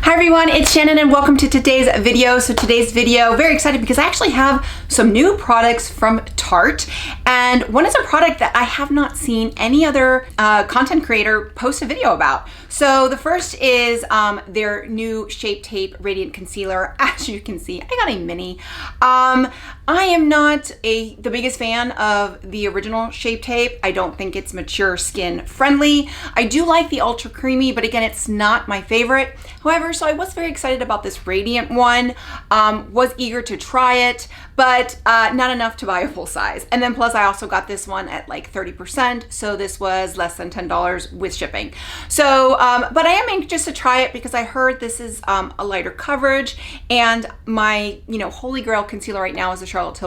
Hi everyone, it's Shannon and welcome to today's video. So today's video, very excited because I actually have some new products from Tarte, and one is a product that I have not seen any other content creator post a video about. So the first is their new Shape Tape Radiant Concealer. As you can see, I got a mini. I am not the biggest fan of the original Shape Tape. I don't think it's mature skin friendly. I do like the Ultra Creamy, but again, it's not my favorite. However, so I was very excited about this Radiant one, was eager to try it, but not enough to buy a full size. And then plus I also got this one at like 30%, so this was less than $10 with shipping. So, but I am anxious to try it because I heard this is a lighter coverage, and my, holy grail concealer right now is the Charlotte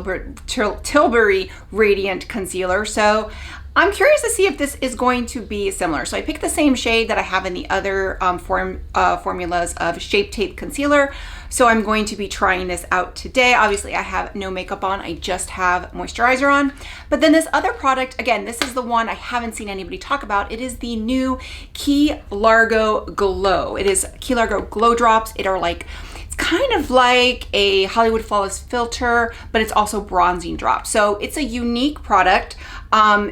Tilbury Radiant Concealer. So I'm curious to see if this is going to be similar. So I picked the same shade that I have in the other formulas of Shape Tape Concealer. So I'm going to be trying this out today. Obviously I have no makeup on, I just have moisturizer on. But then this other product, again, this is the one I haven't seen anybody talk about. It is the new Key Largo Glow. It is Key Largo Glow Drops. It's kind of like a Hollywood Flawless filter, but it's also bronzing drops. So it's a unique product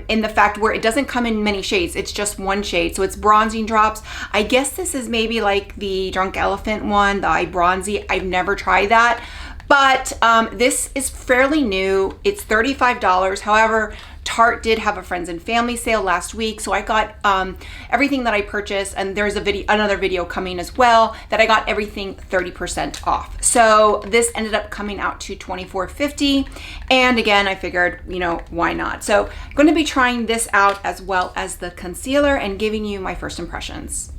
in the fact where it doesn't come in many shades. It's just one shade. So it's bronzing drops. I guess this is maybe like the Drunk Elephant one, the Eye Bronzy. I've never tried that, but this is fairly new. It's $35. However, Tarte did have a friends and family sale last week, so I got everything that I purchased, and there's another video coming as well that I got everything 30% off. So this ended up coming out to $24.50, and again I figured, why not? So I'm going to be trying this out as well as the concealer and giving you my first impressions.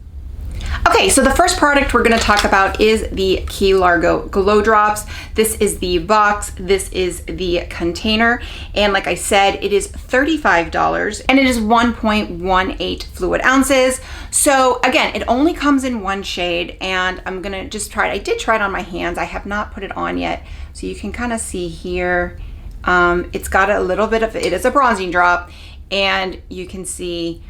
Okay, so the first product we're going to talk about is the Key Largo Glow Drops. This is the box, this is the container, and like I said, it is $35 and it is 1.18 fluid ounces. So again, it only comes in one shade, and I'm going to just try it. I did try it on my hands. I have not put it on yet. So you can kind of see here, it's got a little bit of, it is a bronzing drop, and you can see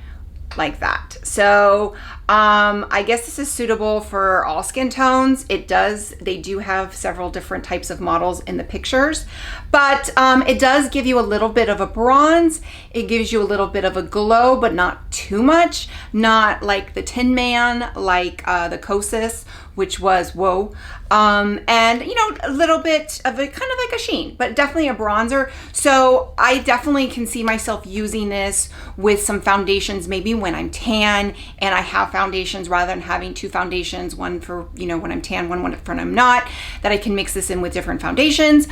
like that. So I guess this is suitable for all skin tones. They do have several different types of models in the pictures, but it does give you a little bit of a bronze. It gives you a little bit of a glow, but not too much. Not like the Tin Man, like the Kosas, which was whoa. And a little bit of a kind of like a sheen, but definitely a bronzer. So I definitely can see myself using this with some foundations, maybe when I'm tan and I have foundations, rather than having two foundations, one for, when I'm tan, one when I'm not, that I can mix this in with different foundations,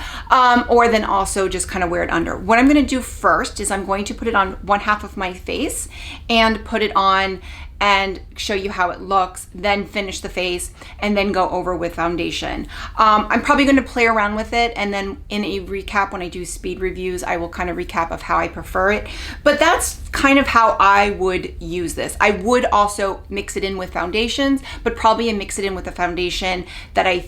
or then also just kind of wear it under. What I'm going to do first is I'm going to put it on one half of my face and put it on and show you how it looks, then finish the face, and then go over with foundation. I'm probably going to play around with it, and then in a recap, when I do speed reviews, I will kind of recap of how I prefer it. But that's kind of how I would use this. I would also mix it in with foundations, but probably mix it in with a foundation that I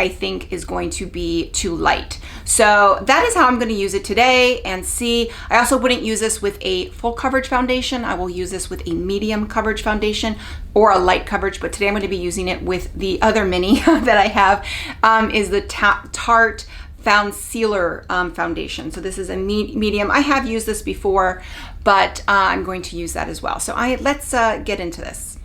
think is going to be too light. So that is how I'm going to use it today. And see, I also wouldn't use this with a full coverage foundation. I will use this with a medium coverage foundation or a light coverage, but today I'm going to be using it with the other mini that I have, is the Tarte Sealer foundation. So this is a medium. I have used this before, but I'm going to use that as well. So let's get into this.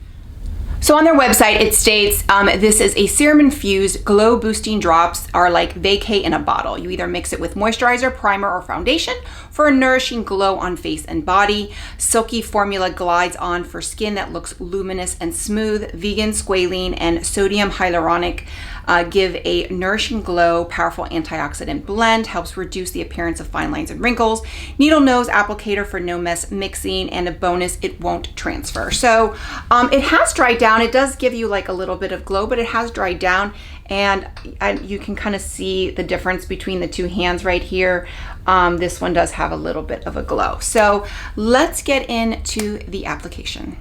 So on their website, it states this is a serum infused glow boosting drops, are like vacay in a bottle. You either mix it with moisturizer, primer, or foundation for a nourishing glow on face and body. Silky formula glides on for skin that looks luminous and smooth. Vegan squalene and sodium hyaluronic give a nourishing glow. Powerful antioxidant blend helps reduce the appearance of fine lines and wrinkles. Needle nose applicator for no mess mixing, and a bonus, it won't transfer. So it has dried down. It does give you like a little bit of glow, but it has dried down, and you can kind of see the difference between the two hands right here. This one does have a little bit of a glow. So let's get into the application.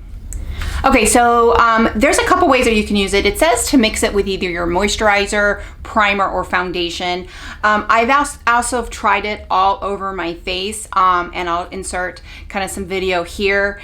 Okay, so there's a couple ways that you can use it. It says to mix it with either your moisturizer, primer, or foundation. I've also tried it all over my face, and I'll insert kind of some video here,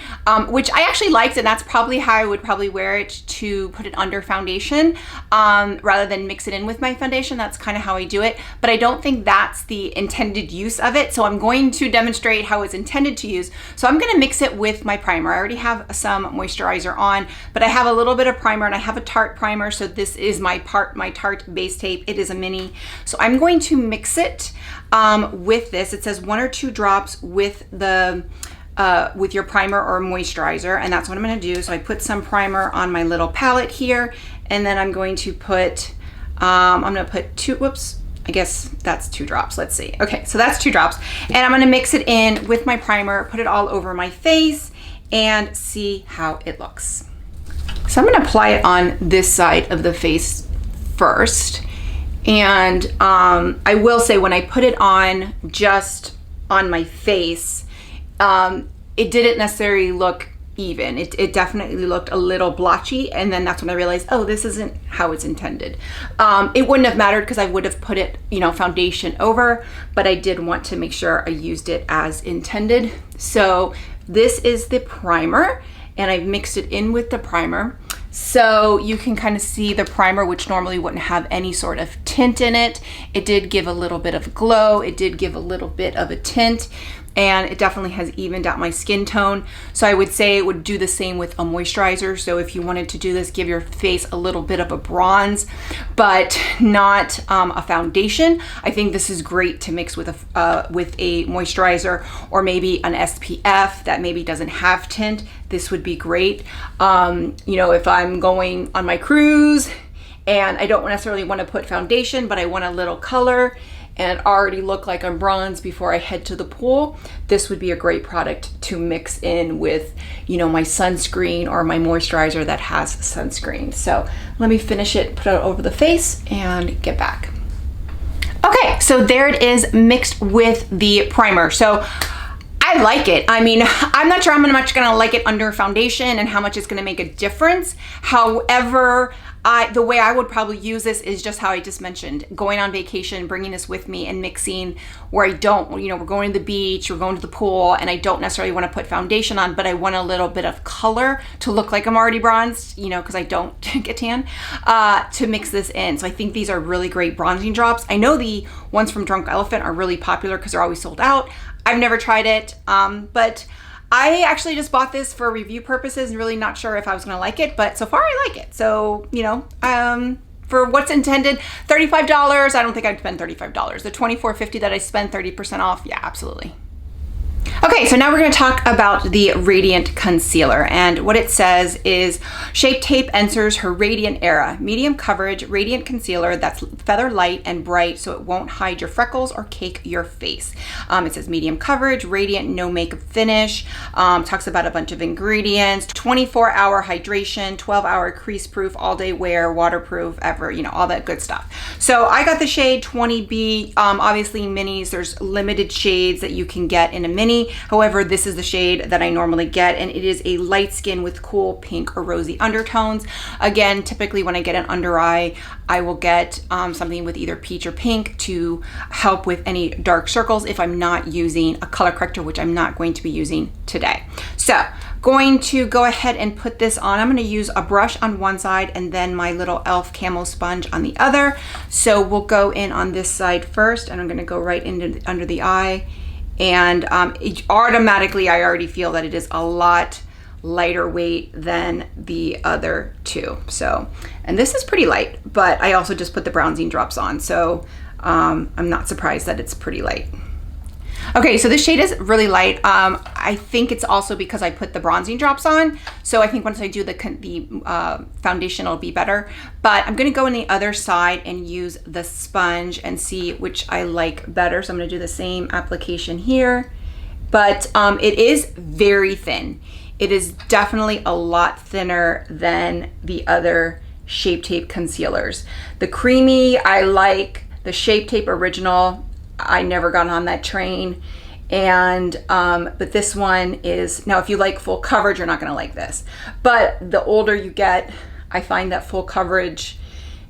which I actually liked, and that's probably how I would probably wear it, to put it under foundation rather than mix it in with my foundation. That's kind of how I do it, but I don't think that's the intended use of it. So I'm going to demonstrate how it's intended to use. So I'm going to mix it with my primer. I already have some moisturizer on, but I have a little bit of primer, and I have a Tarte primer. So this is my Tarte base tape. It is a mini. So I'm going to mix it with this. It says 1 or 2 drops with the with your primer or moisturizer, and that's what I'm going to do. So I put some primer on my little palette here, and then I'm going to put I'm going to put 2, whoops, I guess that's 2 drops. Let's see. Okay, so that's 2 drops, and I'm going to mix it in with my primer, put it all over my face, and see how it looks. So I'm going to apply it on this side of the face first. And I will say, when I put it on just on my face, it didn't necessarily look even. It definitely looked a little blotchy, and then that's when I realized, oh, this isn't how it's intended. It wouldn't have mattered because I would have put it, foundation over, but I did want to make sure I used it as intended. So this is the primer, and I've mixed it in with the primer. So you can kind of see the primer, which normally wouldn't have any sort of tint in it. It did give a little bit of glow. It did give a little bit of a tint, and it definitely has evened out my skin tone. So I would say it would do the same with a moisturizer. So if you wanted to do this, give your face a little bit of a bronze, but not a foundation. I think this is great to mix with a moisturizer, or maybe an SPF that maybe doesn't have tint. This would be great. If I'm going on my cruise and I don't necessarily want to put foundation, but I want a little color and already look like I'm bronzed before I head to the pool, this would be a great product to mix in with, my sunscreen or my moisturizer that has sunscreen. So let me finish it, put it over the face, and get back. Okay, so there it is, mixed with the primer. So I like it. I mean, I'm not sure how much gonna like it under foundation and how much it's gonna make a difference. However, the way I would probably use this is just how I just mentioned, going on vacation, bringing this with me and mixing where I don't, we're going to the beach, we're going to the pool, and I don't necessarily want to put foundation on, but I want a little bit of color to look like I'm already bronzed, because I don't get tan, to mix this in. So I think these are really great bronzing drops. I know the ones from Drunk Elephant are really popular because they're always sold out. I've never tried it, but I actually just bought this for review purposes and really not sure if I was gonna like it, but so far I like it. So, for what's intended, $35, I don't think I'd spend $35. The $24.50 that I spent, 30% off, yeah, absolutely. Okay, so now we're going to talk about the Radiant Concealer, and what it says is Shape Tape enters her radiant era. Medium coverage radiant concealer that's feather light and bright, so it won't hide your freckles or cake your face. It says medium coverage, radiant, no makeup finish. Talks about a bunch of ingredients, 24-hour hydration, 12-hour crease proof, all day wear, waterproof, all that good stuff. So I got the shade 20B. Obviously minis, there's limited shades that you can get in a mini. However, this is the shade that I normally get, and it is a light skin with cool pink or rosy undertones. Again, typically when I get an under eye, I will get something with either peach or pink to help with any dark circles if I'm not using a color corrector, which I'm not going to be using today. So going to go ahead and put this on. I'm going to use a brush on one side and then my little e.l.f. camo sponge on the other. So we'll go in on this side first, and I'm going to go right into under the eye. And automatically, I already feel that it is a lot lighter weight than the other two. So, and this is pretty light, but I also just put the bronzing drops on. So I'm not surprised that it's pretty light. Okay, so this shade is really light. I think it's also because I put the bronzing drops on. So I think once I do the foundation, it'll be better. But I'm gonna go on the other side and use the sponge and see which I like better. So I'm gonna do the same application here, but it is very thin. It is definitely a lot thinner than the other Shape Tape concealers. The creamy, I like the Shape Tape original. I never got on that train, And but this one is, now if you like full coverage, you're not gonna like this. But the older you get, I find that full coverage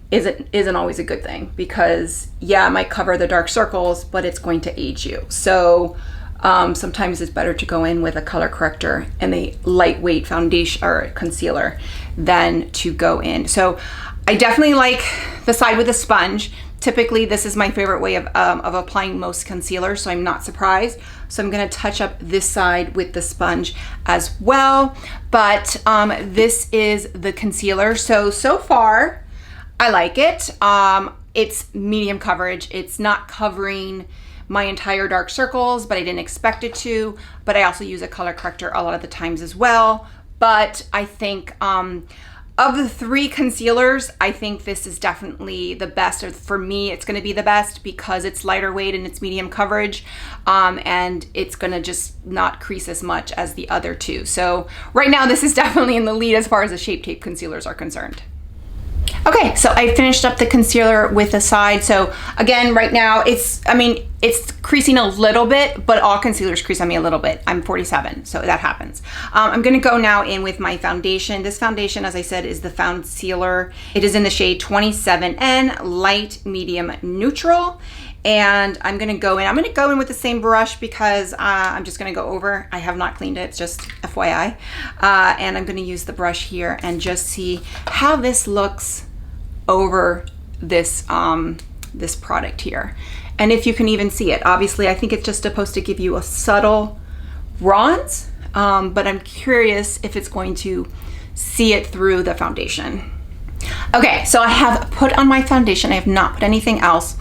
isn't always a good thing, because yeah, it might cover the dark circles, but it's going to age you. So sometimes it's better to go in with a color corrector and a lightweight foundation or concealer than to go in. So I definitely like the side with a sponge. Typically, this is my favorite way of applying most concealer, so I'm not surprised. So I'm gonna touch up this side with the sponge as well. But this is the concealer. So far, I like it. It's medium coverage. It's not covering my entire dark circles, but I didn't expect it to. But I also use a color corrector a lot of the times as well. But I think of the 3 concealers, I think this is definitely the best. Or for me, it's gonna be the best because it's lighter weight and it's medium coverage. And it's gonna just not crease as much as the other 2. So right now, this is definitely in the lead as far as the Shape Tape concealers are concerned. Okay, so I finished up the concealer with the side. So again, right now it's creasing a little bit, but all concealers crease on me a little bit. I'm 47, so that happens. I'm gonna go now in with my foundation. This foundation, as I said, is the Foundsealer. It is in the shade 27N, light, medium, neutral. And I'm gonna go in with the same brush because I'm just gonna go over. I have not cleaned it, it's just FYI. And I'm gonna use the brush here and just see how this looks over this, this product here. And if you can even see it. Obviously, I think it's just supposed to give you a subtle bronze, but I'm curious if it's going to see it through the foundation. Okay, so I have put on my foundation. I have not put anything else.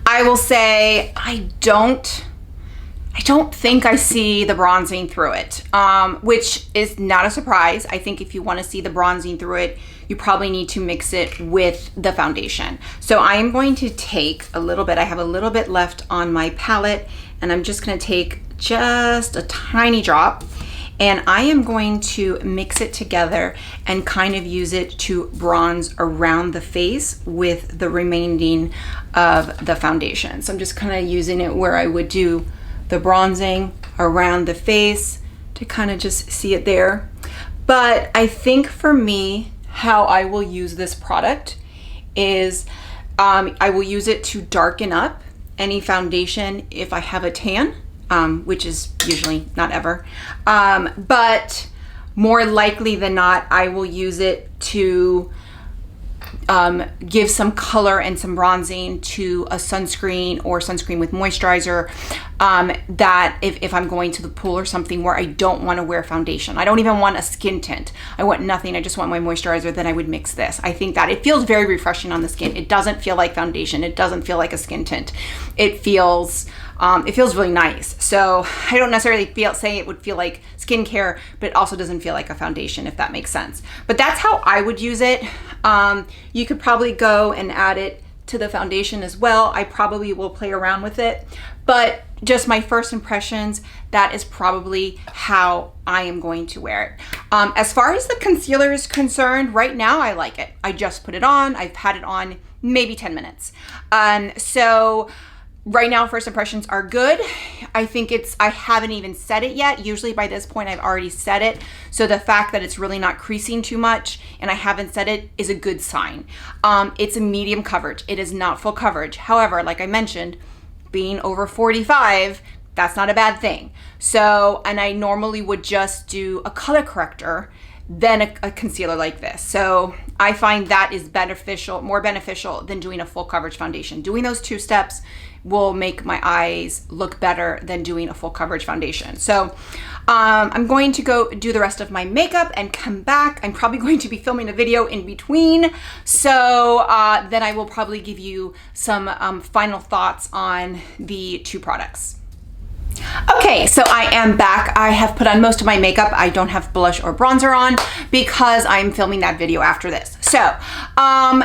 I will say I don't think I see the bronzing through it, which is not a surprise. I think if you want to see the bronzing through it, you probably need to mix it with the foundation. So I am going to take a little bit. I have a little bit left on my palette, and I'm just going to take just a tiny drop. And I am going to mix it together and kind of use it to bronze around the face with the remaining of the foundation. So I'm just kind of using it where I would do the bronzing around the face to kind of just see it there. But I think for me, how I will use this product is I will use it to darken up any foundation if I have a tan. Which is usually not ever, but more likely than not, I will use it to give some color and some bronzing to a sunscreen or sunscreen with moisturizer, that if I'm going to the pool or something where I don't want to wear foundation. I don't even want a skin tint. I want nothing. I just want my moisturizer. Then I would mix this. I think that it feels very refreshing on the skin. It doesn't feel like foundation. It doesn't feel like a skin tint. It feels really nice. So I don't necessarily say it would feel like skincare, but it also doesn't feel like a foundation, if that makes sense. But that's how I would use it. You could probably go and add it to the foundation as well. I probably will play around with it, but just my first impressions, that is probably how I am going to wear it. As far as the concealer is concerned, right now I like it. I just put it on. I've had it on maybe 10 minutes. So right now, first impressions are good. I think I haven't even set it yet. Usually by this point, I've already set it. So the fact that it's really not creasing too much and I haven't set it is a good sign. It's a medium coverage. It is not full coverage. However, like I mentioned, being over 45, that's not a bad thing. So, and I normally would just do a color corrector than a concealer like this. So I find that is beneficial, more beneficial than doing a full coverage foundation. Doing those 2 steps will make my eyes look better than doing a full coverage foundation. So I'm going to go do the rest of my makeup and come back. I'm probably going to be filming a video in between. So then I will probably give you some final thoughts on the 2 products. Okay, so I am back. I have put on most of my makeup. I don't have blush or bronzer on because I'm filming that video after this. So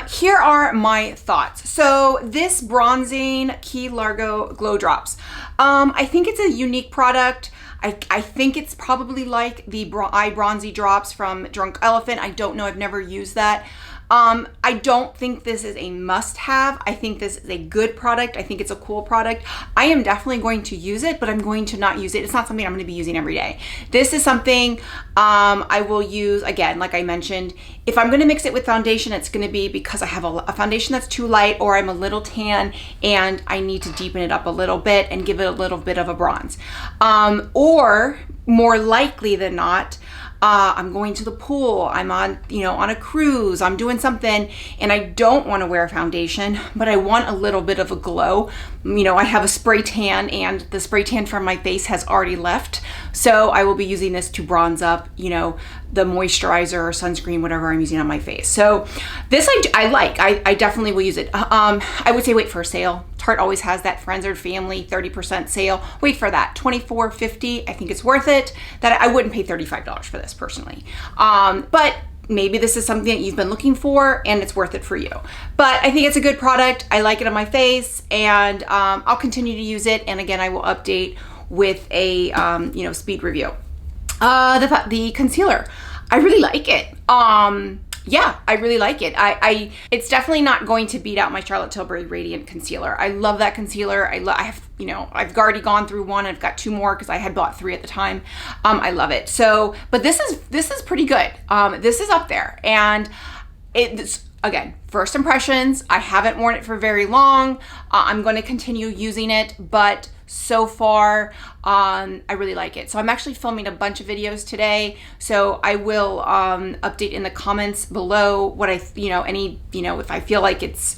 here are my thoughts. So this bronzing Key Largo Glow Drops. I think it's a unique product. I think it's probably like the Eye Bronzy Drops from Drunk Elephant. I don't know, I've never used that. I don't think this is a must-have. I think this is a good product. I think it's a cool product. I am definitely going to use it, but I'm going to not use it. It's not something I'm going to be using every day. This is something I will use, again, like I mentioned. If I'm going to mix it with foundation, it's going to be because I have a foundation that's too light, or I'm a little tan and I need to deepen it up a little bit and give it a little bit of a bronze. Or more likely than not, I'm going to the pool, I'm on a cruise, I'm doing something, and I don't want to wear foundation, but I want a little bit of a glow. I have a spray tan, and the spray tan from my face has already left, so I will be using this to bronze up, the moisturizer or sunscreen, whatever I'm using on my face. So this I like. I definitely will use it. I would say wait for a sale. Tarte always has that Friends or Family 30% sale. Wait for that. $24.50. I think it's worth it. That I wouldn't pay $35 for this personally. But maybe this is something that you've been looking for and it's worth it for you. But I think it's a good product. I like it on my face, and I'll continue to use it. And again, I will update with a speed review. The concealer, I really like it. Yeah, I really like it. It's definitely not going to beat out my Charlotte Tilbury Radiant Concealer. I love that concealer. I've already gone through one. I've got 2 more because I had bought 3 at the time. I love it. So, but this is pretty good. This is up there, and it's, again, first impressions. I haven't worn it for very long. I'm going to continue using it, but so far, I really like it. So I'm actually filming a bunch of videos today. So I will update in the comments below what if I feel like it's,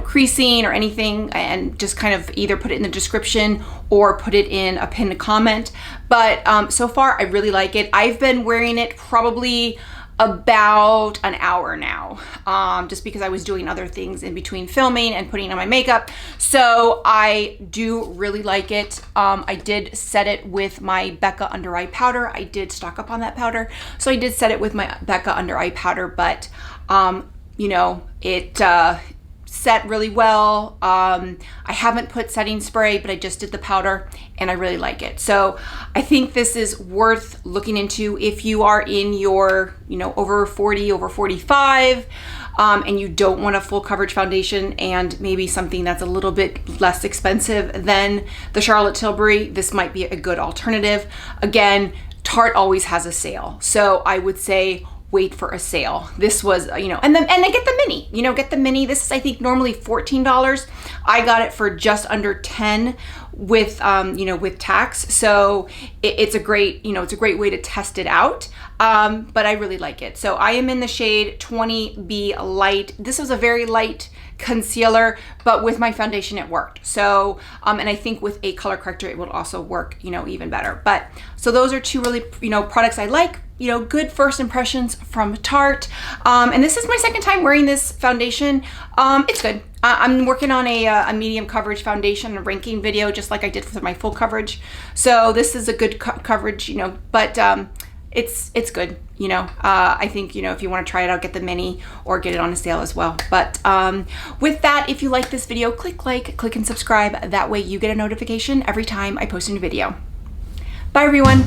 creasing or anything, and just kind of either put it in the description or put it in a pinned comment. But so far, I really like it. I've been wearing it probably about an hour now, just because I was doing other things in between filming and putting on my makeup. So I do really like it. I did set it with my Becca under eye powder. I did stock up on that powder, so I did set it with my Becca under eye powder, but it set really well. I haven't put setting spray, but I just did the powder, and I really like it. So I think this is worth looking into if you are in your, over 40, over 45, and you don't want a full coverage foundation and maybe something that's a little bit less expensive than the Charlotte Tilbury. This might be a good alternative. Again, Tarte always has a sale, so I would say wait for a sale. This was, and I get the mini, get the mini. This is, I think, normally $14. I got it for just under 10 with, with tax. So it's a great, it's a great way to test it out. But I really like it. So I am in the shade 20B Light. This was a very light concealer, but with my foundation it worked. So and I think with a color corrector it will also work even better. But so those are 2 really products I like, good first impressions from Tarte. And this is my second time wearing this foundation. It's good. I'm working on a medium coverage foundation, a ranking video, just like I did for my full coverage. So this is a good coverage, but it's good. I think, if you want to try it out, get the mini or get it on a sale as well. But with that, if you like this video, click like, click and subscribe. That way you get a notification every time I post a new video. Bye, everyone.